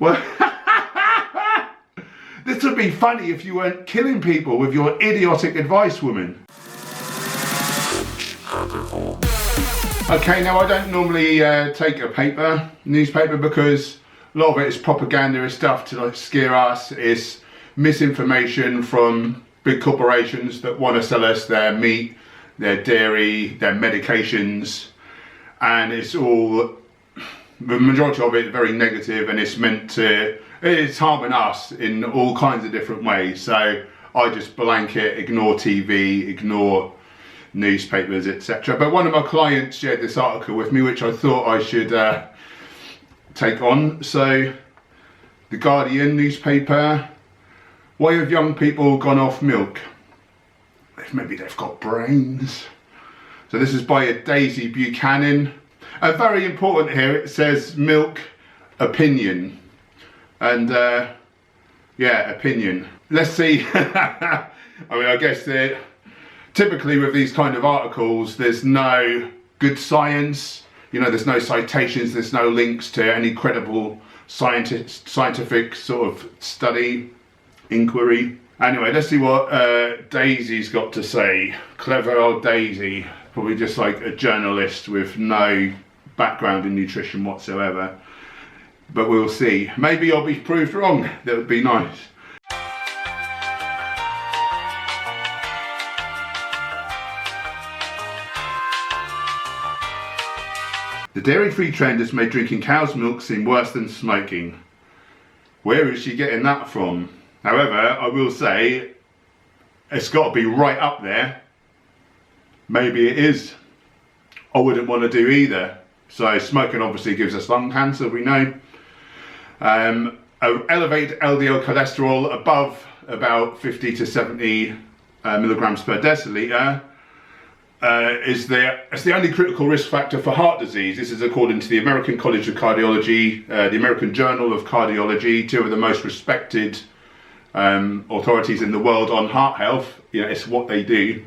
Well, this would be funny if you weren't killing people with your idiotic advice, woman. Okay, now I don't normally take a newspaper, because a lot of it is propaganda stuff to like scare us. It's misinformation from big corporations that want to sell us their meat, their dairy, their medications, and it's all, the majority of it, very negative, and it's harming us in all kinds of different ways. So I just blanket ignore TV, ignore newspapers, etc. But one of my clients shared this article with me, which I thought I should take on. So, The Guardian newspaper: why have young people gone off milk? Maybe they've got brains. So this is by a Daisy Buchanan. And very important here, it says milk opinion. And yeah, opinion. Let's see. I mean, I guess that typically with these kind of articles, there's no good science, you know, there's no citations, there's no links to any credible scientific sort of study, inquiry. Anyway, let's see what Daisy's got to say. Clever old Daisy, probably just like a journalist with no background in nutrition whatsoever. But we'll see. Maybe I'll be proved wrong. That would be nice. The dairy-free trend has made drinking cow's milk seem worse than smoking. Where is she getting that from? However, I will say, it's got to be right up there. Maybe it is. I wouldn't want to do either. So smoking obviously gives us lung cancer, we know. Elevated LDL cholesterol above about 50 to 70 milligrams per decilitre is the only critical risk factor for heart disease. This is according to the American College of Cardiology, the American Journal of Cardiology, two of the most respected authorities in the world on heart health. You know, it's what they do.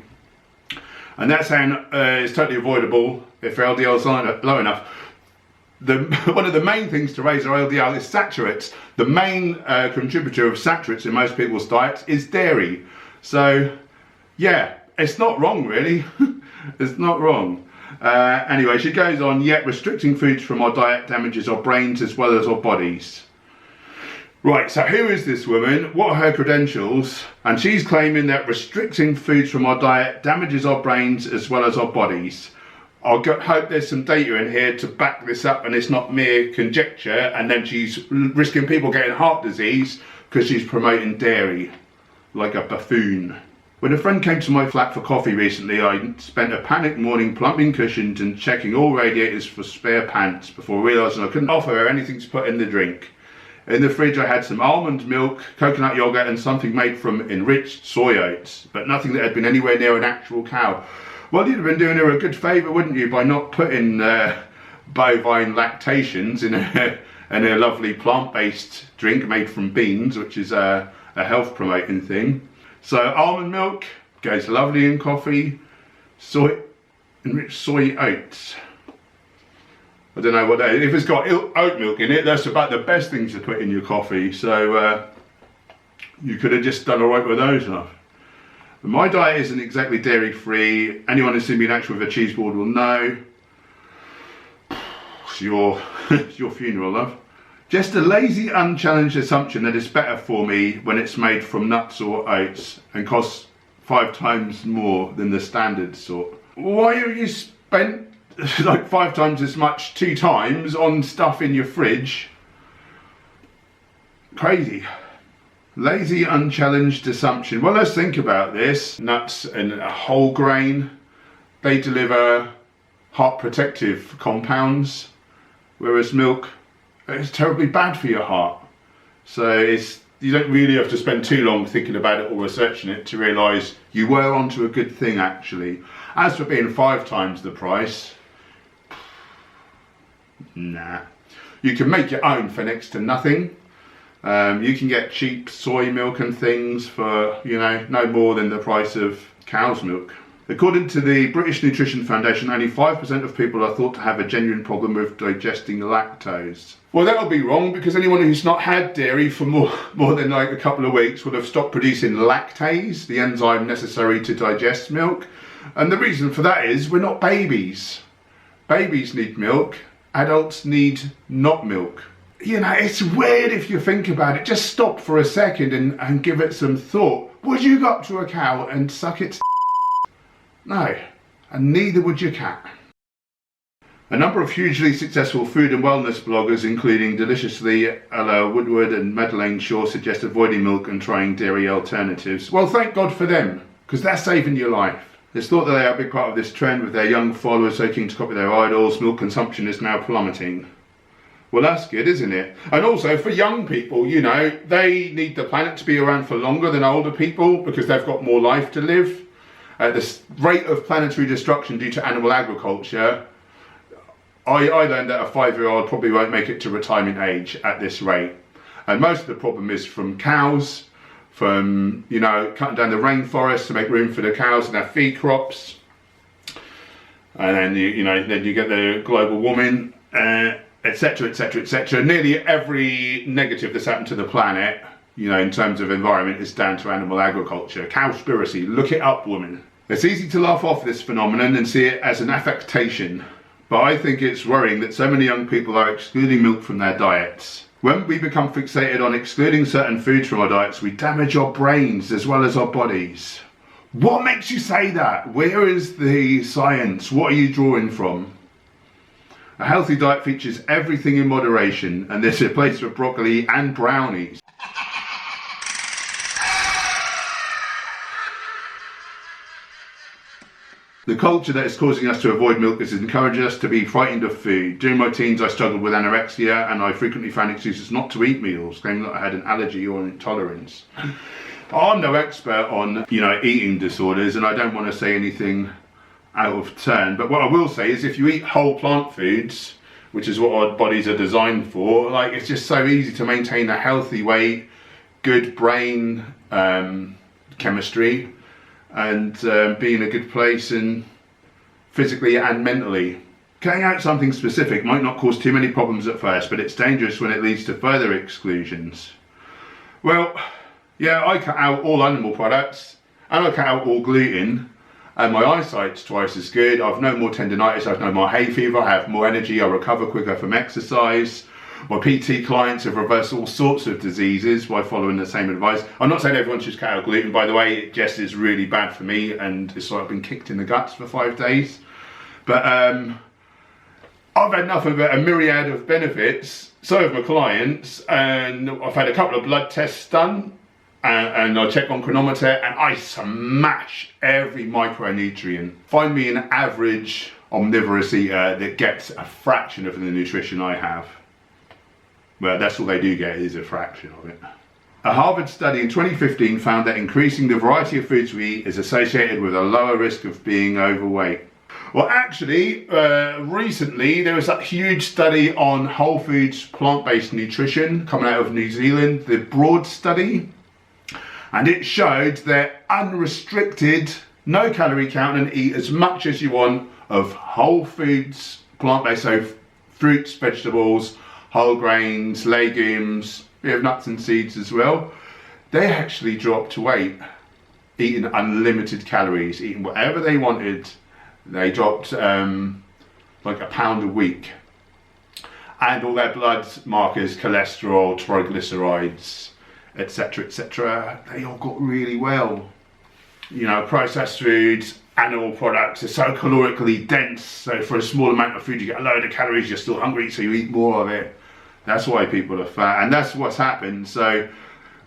And that's saying it's totally avoidable if LDL is low enough. One of the main things to raise our LDL is saturates. The main contributor of saturates in most people's diets is dairy. So yeah, it's not wrong really. It's not wrong. Anyway, she goes on, yet restricting foods from our diet damages our brains as well as our bodies. Right, so who is this woman? What are her credentials? And she's claiming that restricting foods from our diet damages our brains as well as our bodies. I hope there's some data in here to back this up and it's not mere conjecture, and then she's risking people getting heart disease because she's promoting dairy like a buffoon. When a friend came to my flat for coffee recently, I spent a panicked morning plumbing cushions and checking all radiators for spare pants before realising I couldn't offer her anything to put in the drink. In the fridge I had some almond milk, coconut yogurt and something made from enriched soy oats, but nothing that had been anywhere near an actual cow. Well, you'd have been doing her a good favour, wouldn't you, by not putting bovine lactations in a lovely plant-based drink made from beans, which is a health promoting thing. So almond milk goes lovely in coffee, enriched soy oats. I don't know what that is. If it's got oat milk in it, that's about the best thing to put in your coffee. So you could have just done alright with those enough. But my diet isn't exactly dairy free. Anyone who's seen me in action with a cheese board will know. It's your funeral, love. Just a lazy, unchallenged assumption that it's better for me when it's made from nuts or oats and costs 5 times more than the standard sort. Why have you spent like 5 times as much 2 times on stuff in your fridge? Crazy. Lazy, unchallenged assumption. Well, let's think about this. Nuts and a whole grain, they deliver heart protective compounds, whereas milk is terribly bad for your heart. So you don't really have to spend too long thinking about it or researching it to realise you were onto a good thing actually. As for being 5 times the price, nah. You can make your own for next to nothing. You can get cheap soy milk and things for, you know, no more than the price of cow's milk. According to the British Nutrition Foundation, only 5% of people are thought to have a genuine problem with digesting lactose. Well, that'll be wrong, because anyone who's not had dairy for more than like a couple of weeks would have stopped producing lactase, the enzyme necessary to digest milk. And the reason for that is we're not babies. Babies need milk, adults need not milk. You know, it's weird if you think about it. Just stop for a second and give it some thought. Would you go up to a cow and suck its No, and neither would your cat. A number of hugely successful food and wellness bloggers, including Deliciously, Ella Woodward and Madeleine Shaw, suggest avoiding milk and trying dairy alternatives. Well, thank God for them, because they're saving your life. It's thought that they are a big part of this trend, with their young followers so keen to copy their idols. Milk consumption is now plummeting. Well, that's good, isn't it? And also for young people, you know, they need the planet to be around for longer than older people, because they've got more life to live. The rate of planetary destruction due to animal agriculture, I learned that a 5-year-old probably won't make it to retirement age at this rate. And most of the problem is from cows, from, you know, cutting down the rainforest to make room for the cows and their feed crops. And then, then you get the global warming, etc., etc., etc. Nearly every negative that's happened to the planet, you know, in terms of environment, is down to animal agriculture. Cowspiracy, look it up, woman. It's easy to laugh off this phenomenon and see it as an affectation, but I think it's worrying that so many young people are excluding milk from their diets. When we become fixated on excluding certain foods from our diets, we damage our brains as well as our bodies. What makes you say that? Where is the science? What are you drawing from? A healthy diet features everything in moderation, and there's a place for broccoli and brownies. The culture that is causing us to avoid milk is encouraging us to be frightened of food. During my teens, I struggled with anorexia, and I frequently found excuses not to eat meals, claiming that I had an allergy or an intolerance. I'm no expert on, eating disorders, and I don't want to say anything out of turn. But what I will say is, if you eat whole plant foods, which is what our bodies are designed for, like, it's just so easy to maintain a healthy weight, good brain chemistry, and be in a good place, and physically and mentally. Cutting out something specific might not cause too many problems at first, but it's dangerous when it leads to further exclusions. Well, yeah, I cut out all animal products, and I cut out all gluten, and my eyesight's twice as good. I've no more tendinitis, I've no more hay fever, I have more energy, I recover quicker from exercise. My PT clients have reversed all sorts of diseases by following the same advice. I'm not saying everyone should cut out gluten, by the way. It just is really bad for me, and it's like I've been kicked in the guts for 5 days. But I've had enough of a myriad of benefits. So have my clients, and I've had a couple of blood tests done, and I check on chronometer, and I smash every micronutrient. Find me an average omnivorous eater that gets a fraction of the nutrition I have. Well, that's all they do get, is a fraction of it. A Harvard study in 2015 found that increasing the variety of foods we eat is associated with a lower risk of being overweight. Well, actually, recently there was that huge study on whole foods, plant-based nutrition coming out of New Zealand, the Broad study, and it showed that unrestricted, no calorie count, and eat as much as you want of whole foods, plant-based, so fruits, vegetables, whole grains, legumes, we have nuts and seeds as well. They actually dropped weight, eating unlimited calories, eating whatever they wanted. They dropped like a pound a week. And all their blood markers, cholesterol, triglycerides, etc., etc., they all got really well. Processed foods, animal products are so calorically dense, so for a small amount of food you get a load of calories, you're still hungry, so you eat more of it. That's why people are fat, and that's what's happened. So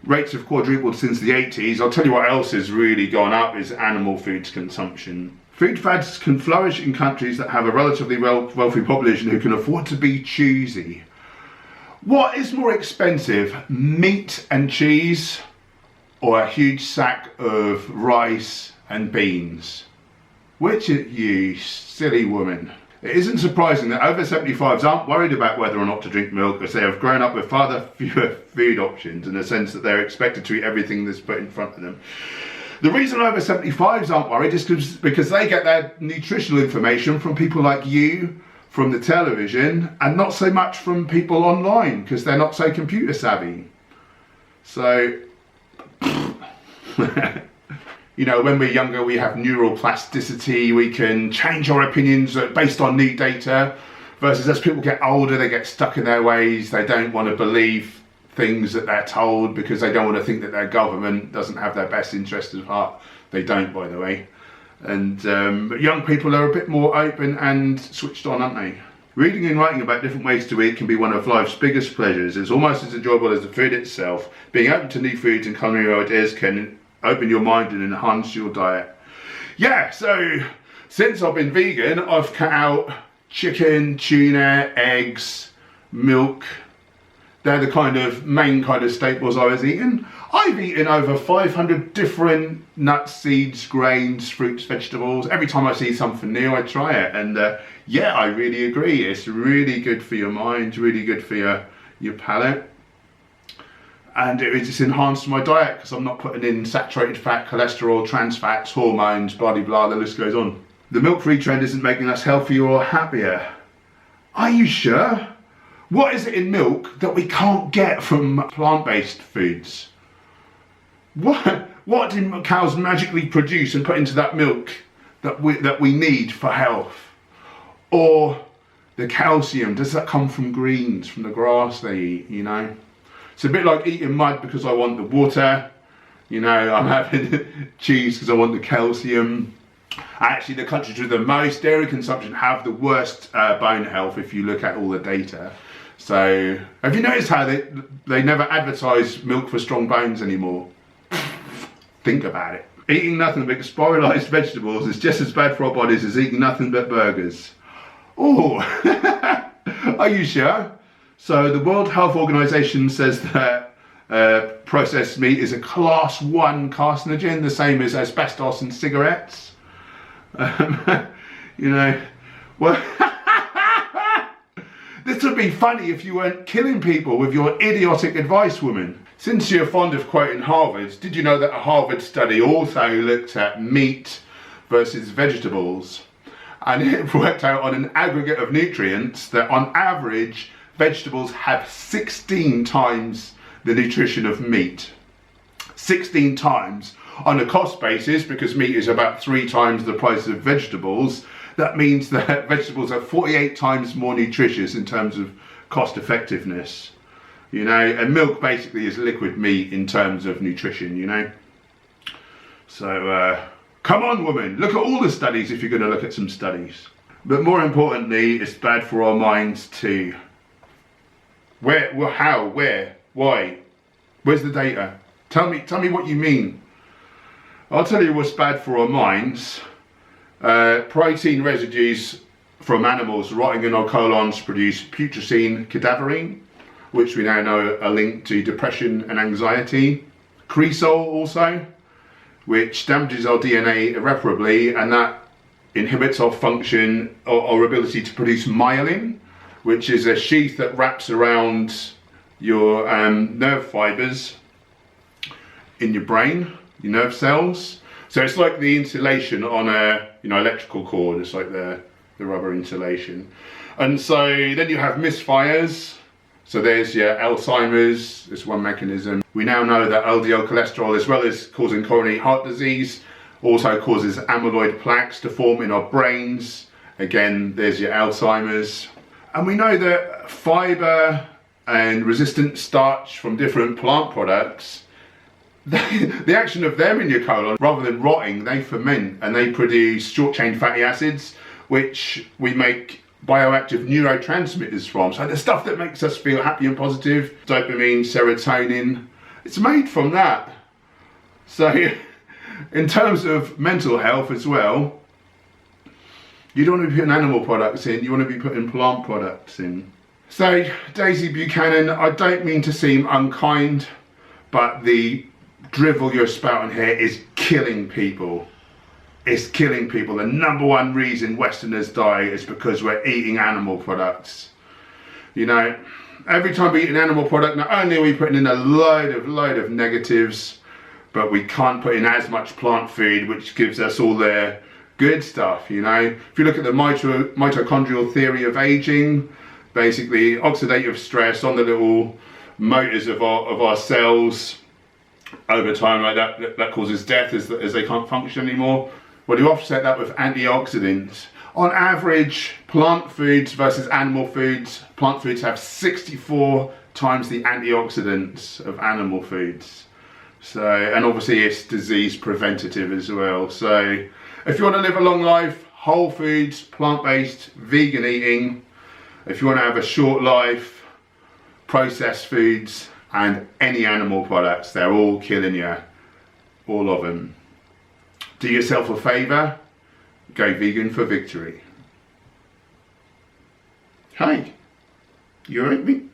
rates have quadrupled since the 80s. I'll tell you what else has really gone up is animal foods consumption. Food fads can flourish in countries that have a relatively wealthy population who can afford to be choosy. What is more expensive, meat and cheese, or a huge sack of rice and beans? Which are you, silly woman? It isn't surprising that over 75s aren't worried about whether or not to drink milk, as they have grown up with far fewer food options, in the sense that they're expected to eat everything that's put in front of them. The reason over 75s aren't worried is because they get their nutritional information from people like you, from the television, and not so much from people online because they're not so computer savvy. So, you know, when we're younger, we have neural plasticity, we can change our opinions based on new data, versus as people get older, they get stuck in their ways, they don't want to believe things that they're told because they don't want to think that their government doesn't have their best interest at heart. They don't, by the way. And young people are a bit more open and switched on, aren't they? Reading and writing about different ways to eat can be one of life's biggest pleasures. It's almost as enjoyable as the food itself. Being open to new foods and culinary ideas can open your mind and enhance your diet. Yeah, so since I've been vegan, I've cut out chicken, tuna, eggs, milk. They're the kind of main kind of staples I was eating. I've eaten over 500 different nuts, seeds, grains, fruits, vegetables. Every time I see something new, I try it. And yeah, I really agree. It's really good for your mind, really good for your palate. And it just enhanced my diet because I'm not putting in saturated fat, cholesterol, trans fats, hormones, blah, blah, blah, the list goes on. The milk-free trend isn't making us healthier or happier. Are you sure? What is it in milk that we can't get from plant-based foods? What do cows magically produce and put into that milk that we need for health? Or the calcium, does that come from greens, from the grass they eat, you know? It's a bit like eating mud because I want the water. You know, I'm having cheese because I want the calcium. Actually, the countries with the most dairy consumption have the worst bone health if you look at all the data. So, have you noticed how they never advertise milk for strong bones anymore? Think about it. Eating nothing but spiralised vegetables is just as bad for our bodies as eating nothing but burgers. Oh, are you sure? So the World Health Organization says that processed meat is a class 1 carcinogen, the same as asbestos and cigarettes. You know, well, this would be funny if you weren't killing people with your idiotic advice, woman. Since you're fond of quoting Harvard, did you know that a Harvard study also looked at meat versus vegetables? And it worked out on an aggregate of nutrients that on average, vegetables have 16 times the nutrition of meat. 16 times. On a cost basis, because meat is about 3 times the price of vegetables, that means that vegetables are 48 times more nutritious in terms of cost effectiveness. You know, and milk basically is liquid meat in terms of nutrition, you know. So, come on, woman, look at all the studies if you're going to look at some studies. But more importantly, it's bad for our minds too. Where, well, how, where, why? Where's the data? Tell me what you mean. I'll tell you what's bad for our minds. Protein residues from animals rotting in our colons produce putrescine cadaverine, which we now know are linked to depression and anxiety. Cresol also, which damages our DNA irreparably, and that inhibits our function, our ability to produce myelin, which is a sheath that wraps around your nerve fibers in your brain, your nerve cells. So it's like the insulation on a electrical cord. It's like the rubber insulation. And so then you have misfires. So there's your Alzheimer's, it's one mechanism. We now know that LDL cholesterol, as well as causing coronary heart disease, also causes amyloid plaques to form in our brains. Again, there's your Alzheimer's. And we know that fiber and resistant starch from different plant products, the action of them in your colon, rather than rotting, they ferment and they produce short-chain fatty acids, which we make bioactive neurotransmitters from. So the stuff that makes us feel happy and positive, dopamine, serotonin, it's made from that. So in terms of mental health as well, you don't want to be putting animal products in, you want to be putting plant products in. So Daisy Buchanan, I don't mean to seem unkind, but the drivel you're spouting here is killing people. It's killing people. The number one reason Westerners die is because we're eating animal products. You know, every time we eat an animal product, not only are we putting in a load of negatives, but we can't put in as much plant food, which gives us all the good stuff, you know. If you look at the mitochondrial theory of aging, basically oxidative stress on the little motors of our cells over time, like that causes death as they can't function anymore. Well, you offset that with antioxidants. On average, plant foods versus animal foods, plant foods have 64 times the antioxidants of animal foods. So, and obviously it's disease preventative as well. So if you want to live a long life, whole foods, plant-based, vegan eating. If you want to have a short life, processed foods and any animal products, they're all killing you, all of them. Do yourself a favour, go vegan for victory. Hi, you alright, mate?